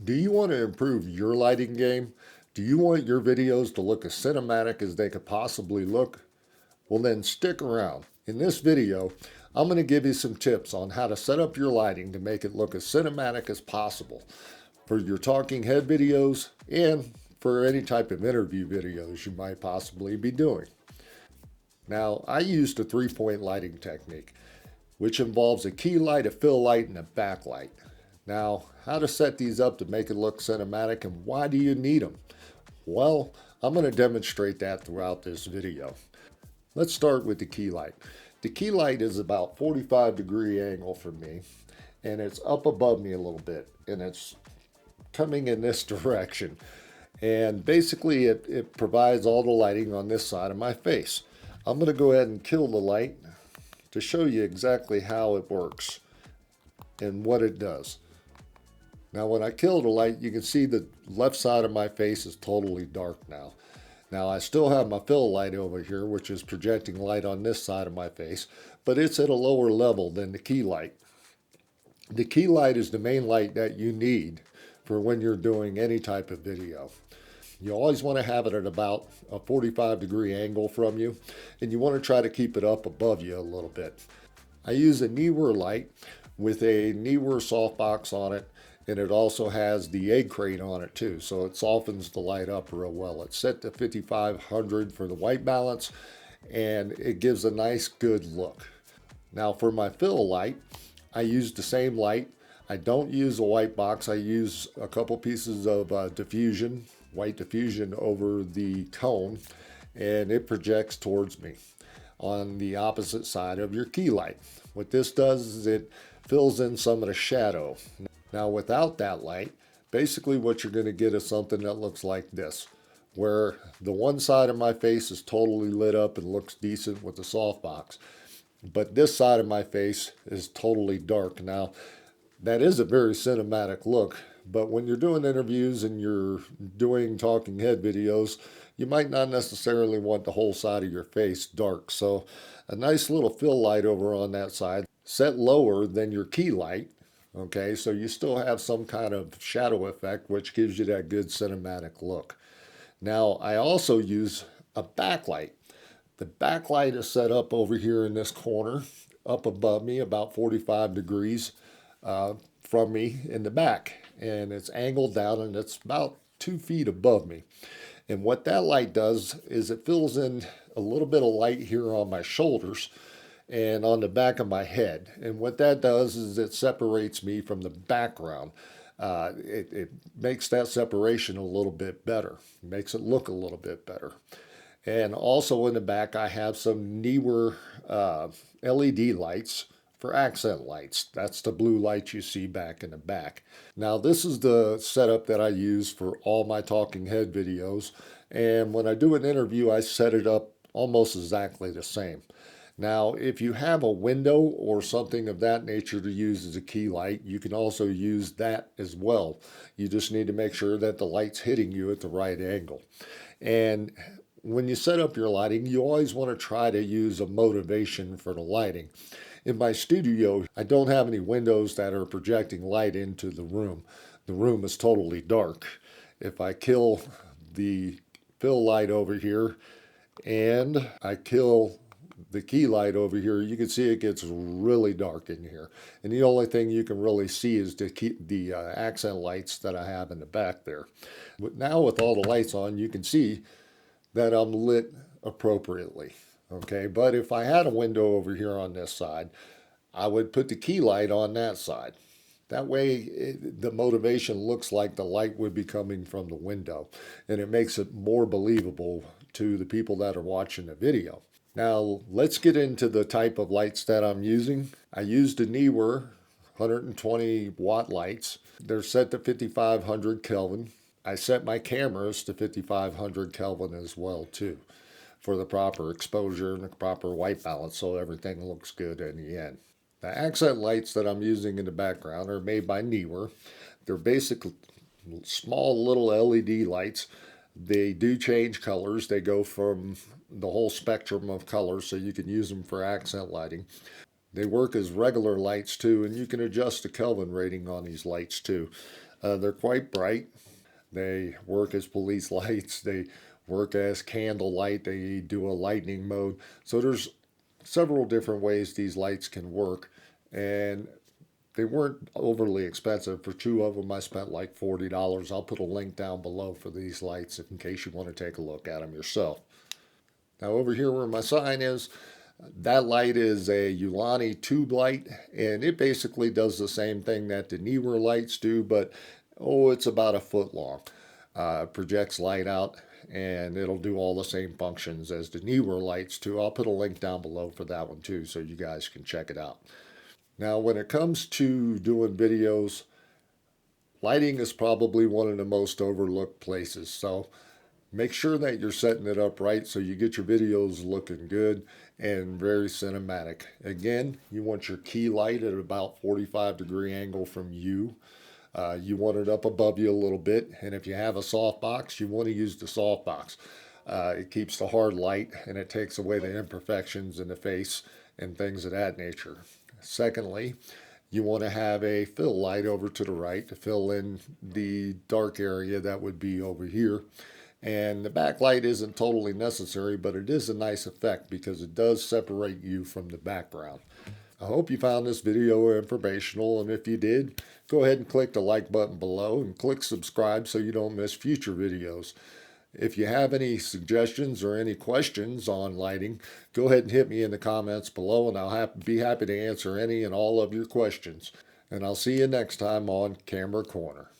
Do you want to improve your lighting game? Do you want your videos to look as cinematic as they could possibly look? Well, then stick around. In this video, I'm going to give you some tips on how to set up your lighting to make it look as cinematic as possible for your talking head videos and for any type of interview videos you might possibly be doing. Now, I used a three-point lighting technique, which involves a key light, a fill light, and a backlight. Now, how to set these up to make it look cinematic and why do you need them? Well, I'm going to demonstrate that throughout this video. Let's start with the key light. The key light is about 45-degree angle for me, and it's up above me a little bit, and it's coming in this direction. And basically it provides all the lighting on this side of my face. I'm going to go ahead and kill the light to show you exactly how it works and what it does. Now when I kill the light, you can see the left side of my face is totally dark now. Now I still have my fill light over here, which is projecting light on this side of my face, but it's at a lower level than the key light. The key light is the main light that you need for when you're doing any type of video. You always want to have it at about a 45-degree angle from you, and you want to try to keep it up above you a little bit. I use a Neewer light with a Neewer softbox on it, and it also has the egg crate on it too, so it softens the light up real well. It's set to 5500 for the white balance, and it gives a nice good look. Now for my fill light, I use the same light. I don't use a white box. I use a couple pieces of diffusion, white diffusion over the cone, and it projects towards me on the opposite side of your key light. What this does is it fills in some of the shadow. Now without that light, basically what you're going to get is something that looks like this, where the one side of my face is totally lit up and looks decent with the softbox, but this side of my face is totally dark. Now that is a very cinematic look, but when you're doing interviews and you're doing talking head videos, you might not necessarily want the whole side of your face dark. So a nice little fill light over on that side, set lower than your key light, okay, so you still have some kind of shadow effect, which gives you that good cinematic look. Now I also use a backlight. The backlight is set up over here in this corner, up above me, about 45 degrees from me in the back, and it's angled down and it's about 2 feet above me. And what that light does is it fills in a little bit of light here on my shoulders and on the back of my head. And what that does is it separates me from the background. It makes that separation a little bit better. It makes it look a little bit better. And also in the back I have some Neewer LED lights for accent lights. That's the blue light you see back in the back. Now this is the setup that I use for all my talking head videos, and when I do an interview I set it up almost exactly the same. Now if you have a window or something of that nature to use as a key light, you can also use that as well. You just need to make sure that the light's hitting you at the right angle. And when you set up your lighting, you always want to try to use a motivation for the lighting. In my studio, I don't have any windows that are projecting light into the room. The room is totally dark. If I kill the fill light over here and I kill the key light over here, you can see it gets really dark in here. And the only thing you can really see is the accent lights that I have in the back there. But now with all the lights on, you can see that I'm lit appropriately. Okay, but if I had a window over here on this side, I would put the key light on that side. That way the motivation looks like the light would be coming from the window, and it makes it more believable to the people that are watching the video. Now let's get into the type of lights that I'm using. I used a Neewer 120 watt lights. They're set to 5500 Kelvin. I set my cameras to 5500 Kelvin as well too, for the proper exposure and the proper white balance so everything looks good in the end. The accent lights that I'm using in the background are made by Neewer. They're basically small little LED lights. They do change colors. They go from the whole spectrum of colors, so you can use them for accent lighting. They work as regular lights too, and you can adjust the Kelvin rating on these lights too. They're quite bright. They work as police lights. They work as candle light. They do a lightning mode. So there's several different ways these lights can work. And they weren't overly expensive. For two of them, I spent like $40. I'll put a link down below for these lights in case you want to take a look at them yourself. Now over here where my sign is, that light is a Ulani tube light, and it basically does the same thing that the Neewer lights do, but it's about a foot long. Projects light out, and it'll do all the same functions as the Neewer lights too. I'll put a link down below for that one too, so you guys can check it out. Now, when it comes to doing videos, lighting is probably one of the most overlooked places. So make sure that you're setting it up right so you get your videos looking good and very cinematic. Again, you want your key light at about 45-degree angle from you. You want it up above you a little bit, and if you have a softbox, you want to use the softbox. It keeps the hard light and it takes away the imperfections in the face and things of that nature. Secondly, you want to have a fill light over to the right to fill in the dark area that would be over here. And the backlight isn't totally necessary, but it is a nice effect because it does separate you from the background. I hope you found this video informational, and if you did, go ahead and click the like button below and click subscribe so you don't miss future videos. If you have any suggestions or any questions on lighting, go ahead and hit me in the comments below, and I'll be happy to answer any and all of your questions. And I'll see you next time on Camera Corner.